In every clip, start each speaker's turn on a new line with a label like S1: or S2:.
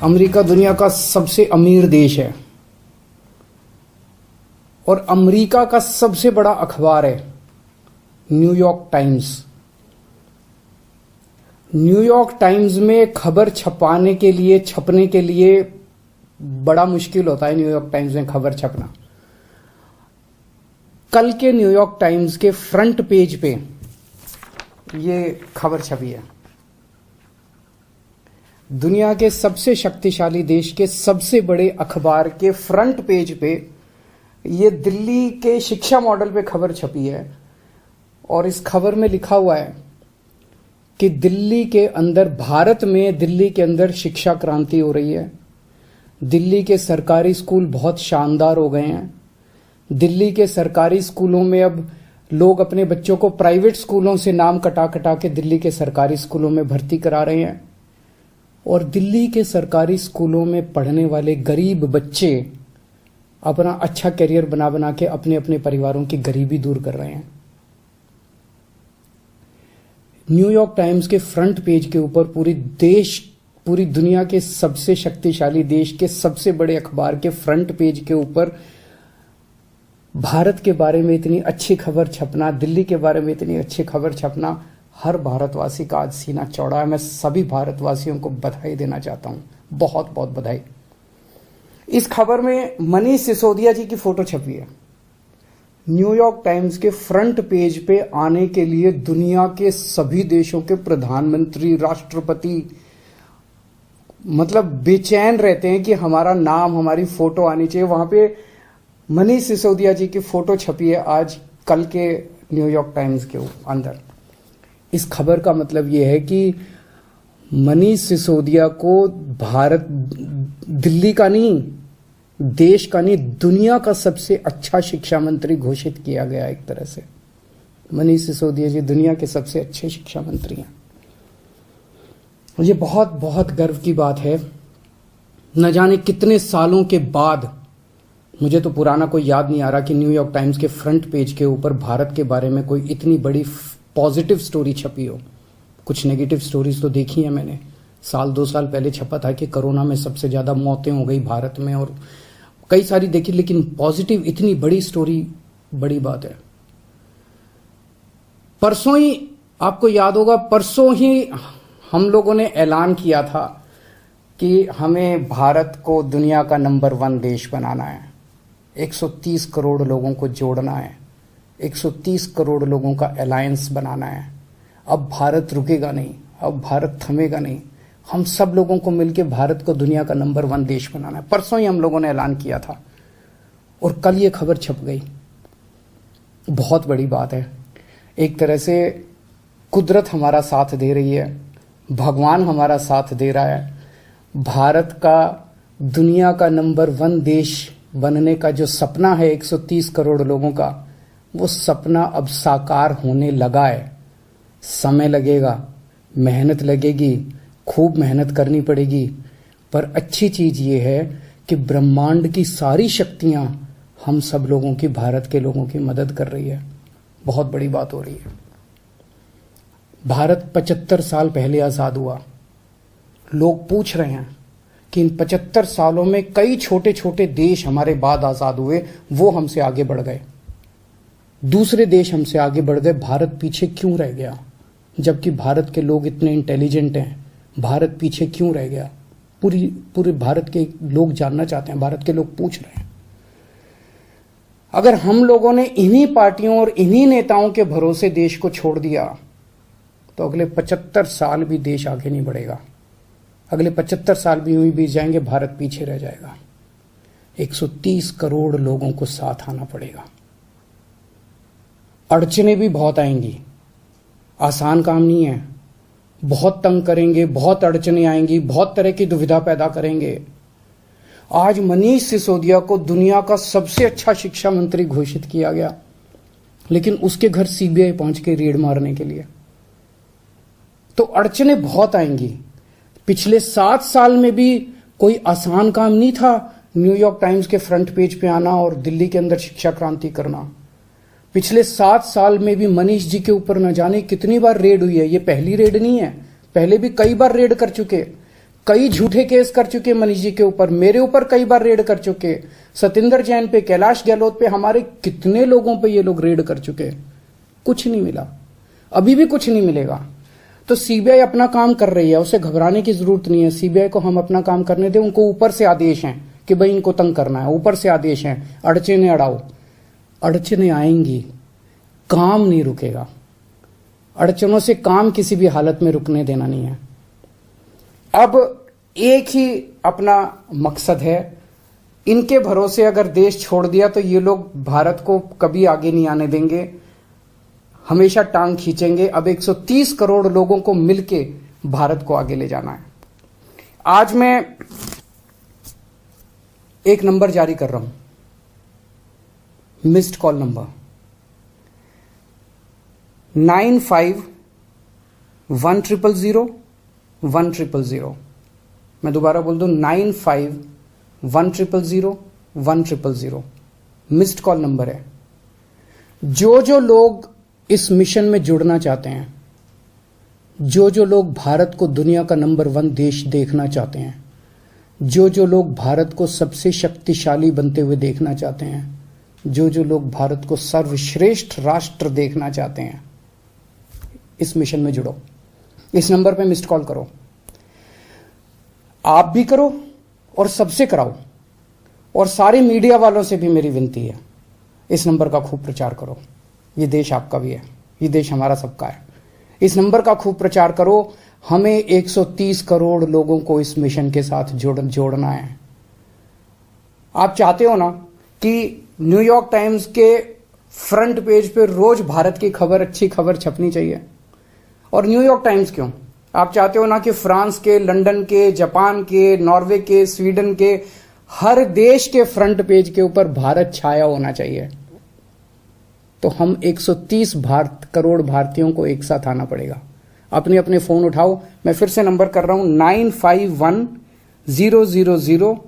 S1: America दुनिया का सबसे अमीर देश है और अमेरिका का सबसे बड़ा अखबार है न्यूयॉर्क टाइम्स। न्यूयॉर्क टाइम्स में खबर छपने के लिए बड़ा मुश्किल होता है न्यूयॉर्क टाइम्स में खबर छपना। कल के न्यूयॉर्क टाइम्स के फ्रंट पेज पे ये खबर छपी है। दुनिया के सबसे शक्तिशाली देश के सबसे बड़े अखबार के फ्रंट पेज पे ये दिल्ली के शिक्षा मॉडल पे खबर छपी है और इस खबर में लिखा हुआ है कि भारत में दिल्ली के अंदर शिक्षा क्रांति हो रही है। दिल्ली के सरकारी स्कूल बहुत शानदार हो गए हैं। दिल्ली के सरकारी स्कूलों में अब लोग अपने बच्चों को प्राइवेट स्कूलों से नाम कटा कटा के दिल्ली के सरकारी स्कूलों में भर्ती करा रहे हैं और दिल्ली के सरकारी स्कूलों में पढ़ने वाले गरीब बच्चे अपना अच्छा करियर बना बना के अपने अपने परिवारों की गरीबी दूर कर रहे हैं। न्यूयॉर्क टाइम्स के फ्रंट पेज के ऊपर पूरी दुनिया के सबसे शक्तिशाली देश के सबसे बड़े अखबार के फ्रंट पेज के ऊपर भारत के बारे में इतनी अच्छी खबर छपना, दिल्ली के बारे में इतनी अच्छी खबर छपना, हर भारतवासी का आज सीना चौड़ा है। मैं सभी भारतवासियों को बधाई देना चाहता हूं, बहुत बहुत बधाई। इस खबर में मनीष सिसोदिया जी की फोटो छपी है। न्यूयॉर्क टाइम्स के फ्रंट पेज पे आने के लिए दुनिया के सभी देशों के प्रधानमंत्री, राष्ट्रपति मतलब बेचैन रहते हैं कि हमारा नाम, हमारी फोटो आनी चाहिए। वहां पे मनीष सिसोदिया जी की फोटो छपी है आज कल के न्यूयॉर्क टाइम्स के अंदर। इस खबर का मतलब यह है कि मनीष सिसोदिया को भारत, दिल्ली का नहीं, देश का नहीं, दुनिया का सबसे अच्छा शिक्षा मंत्री घोषित किया गया। एक तरह से मनीष सिसोदिया जी दुनिया के सबसे अच्छे शिक्षा मंत्री हैं। ये बहुत बहुत गर्व की बात है। न जाने कितने सालों के बाद, मुझे तो पुराना कोई याद नहीं आ रहा कि न्यूयॉर्क टाइम्स के फ्रंट पेज के ऊपर भारत के बारे में कोई इतनी बड़ी पॉजिटिव स्टोरी छपी हो। कुछ नेगेटिव स्टोरीज तो देखी है मैंने। 1-2 साल पहले छपा था कि कोरोना में सबसे ज्यादा मौतें हो गई भारत में और कई सारी देखी, लेकिन पॉजिटिव इतनी बड़ी स्टोरी बड़ी बात है। परसों ही, आपको याद होगा, परसों ही हम लोगों ने ऐलान किया था कि हमें भारत को दुनिया का नंबर 1 देश बनाना है। 130 करोड़ लोगों को जोड़ना है, 130 करोड़ लोगों का अलायंस बनाना है। अब भारत रुकेगा नहीं, अब भारत थमेगा नहीं। हम सब लोगों को मिलकर भारत को दुनिया का नंबर 1 देश बनाना है। परसों ही हम लोगों ने ऐलान किया था और कल ये खबर छप गई। बहुत बड़ी बात है। एक तरह से कुदरत हमारा साथ दे रही है, भगवान हमारा साथ दे रहा है। भारत का दुनिया का नंबर 1 देश बनने का जो सपना है 130 करोड़ लोगों का, वो सपना अब साकार होने लगा है। समय लगेगा, मेहनत लगेगी, खूब मेहनत करनी पड़ेगी, पर अच्छी चीज ये है कि ब्रह्मांड की सारी शक्तियां हम सब लोगों की, भारत के लोगों की मदद कर रही है। बहुत बड़ी बात हो रही है। भारत 75 साल पहले आजाद हुआ। लोग पूछ रहे हैं कि इन 75 सालों में कई छोटे छोटे देश हमारे बाद आजाद हुए, वो हमसे आगे बढ़ गए, दूसरे देश हमसे आगे बढ़ गए, भारत पीछे क्यों रह गया? जबकि भारत के लोग इतने इंटेलिजेंट हैं, भारत पीछे क्यों रह गया? पूरे भारत के लोग जानना चाहते हैं, भारत के लोग पूछ रहे हैं। अगर हम लोगों ने इन्हीं पार्टियों और इन्हीं नेताओं के भरोसे देश को छोड़ दिया तो अगले 75 साल भी देश आगे नहीं बढ़ेगा। अगले 75 साल भी यूं ही बीत जाएंगे, भारत पीछे रह जाएगा। 130 करोड़ लोगों को साथ आना पड़ेगा। अड़चने भी बहुत आएंगी, आसान काम नहीं है। बहुत तंग करेंगे, बहुत अड़चने आएंगी, बहुत तरह की दुविधा पैदा करेंगे। आज मनीष सिसोदिया को दुनिया का सबसे अच्छा शिक्षा मंत्री घोषित किया गया, लेकिन उसके घर सीबीआई पहुंच के रेड मारने के लिए। तो अड़चने बहुत आएंगी। पिछले 7 साल में भी कोई आसान काम नहीं था न्यूयॉर्क टाइम्स के फ्रंट पेज पे आना और दिल्ली के अंदर शिक्षा क्रांति करना। पिछले 7 साल में भी मनीष जी के ऊपर न जाने कितनी बार रेड हुई है। ये पहली रेड नहीं है, पहले भी कई बार रेड कर चुके, कई झूठे केस कर चुके मनीष जी के ऊपर, मेरे ऊपर कई बार रेड कर चुके, सतिंदर जैन पे, कैलाश गहलोत पे, हमारे कितने लोगों पे ये लोग रेड कर चुके, कुछ नहीं मिला, अभी भी कुछ नहीं मिलेगा। तो सीबीआई अपना काम कर रही है, उसे घबराने की जरूरत नहीं है। सीबीआई को हम अपना काम करने दें। उनको ऊपर से आदेश हैं कि भाई इनको तंग करना है, ऊपर से आदेश हैं, अड़चने अड़ाओ। अड़चने आएंगी, काम नहीं रुकेगा। अड़चनों से काम किसी भी हालत में रुकने देना नहीं है। अब एक ही अपना मकसद है, इनके भरोसे अगर देश छोड़ दिया तो ये लोग भारत को कभी आगे नहीं आने देंगे, हमेशा टांग खींचेंगे। अब 130 करोड़ लोगों को मिलके भारत को आगे ले जाना है। आज मैं एक नंबर जारी कर रहा हूं, मिस्ड कॉल नंबर 9510001000। मैं दोबारा बोल दूं, 9510001000 मिस्ड कॉल नंबर है। जो लोग इस मिशन में जुड़ना चाहते हैं, जो लोग भारत को दुनिया का नंबर 1 देश देखना चाहते हैं, जो लोग भारत को सबसे शक्तिशाली बनते हुए देखना चाहते हैं, जो लोग भारत को सर्वश्रेष्ठ राष्ट्र देखना चाहते हैं, इस मिशन में जुड़ो। इस नंबर पे मिस्ड कॉल करो, आप भी करो और सबसे कराओ। और सारे मीडिया वालों से भी मेरी विनती है, इस नंबर का खूब प्रचार करो। ये देश आपका भी है, ये देश हमारा सबका है। इस नंबर का खूब प्रचार करो। हमें 130 करोड़ लोगों को इस मिशन के साथ जोड़ना है। आप चाहते हो ना कि न्यूयॉर्क टाइम्स के फ्रंट पेज पे रोज भारत की खबर, अच्छी खबर छपनी चाहिए। और न्यूयॉर्क टाइम्स क्यों, आप चाहते हो ना कि फ्रांस के, लंदन के, जापान के, नॉर्वे के, स्वीडन के, हर देश के फ्रंट पेज के ऊपर भारत छाया होना चाहिए। तो हम 130 करोड़ भारतीयों को एक साथ आना पड़ेगा। अपने अपने फोन उठाओ, मैं फिर से नंबर कर रहा हूं, 9510001000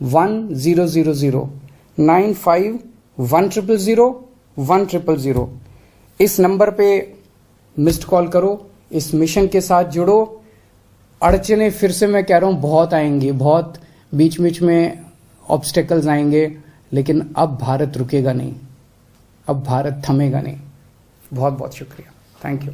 S1: 9510001000। इस नंबर पे मिस्ड कॉल करो, इस मिशन के साथ जुड़ो। अड़चने फिर से मैं कह रहा हूं बहुत आएंगी, बहुत बीच बीच में ऑब्स्टेकल्स आएंगे, लेकिन अब भारत रुकेगा नहीं, अब भारत थमेगा नहीं। बहुत बहुत शुक्रिया, थैंक यू।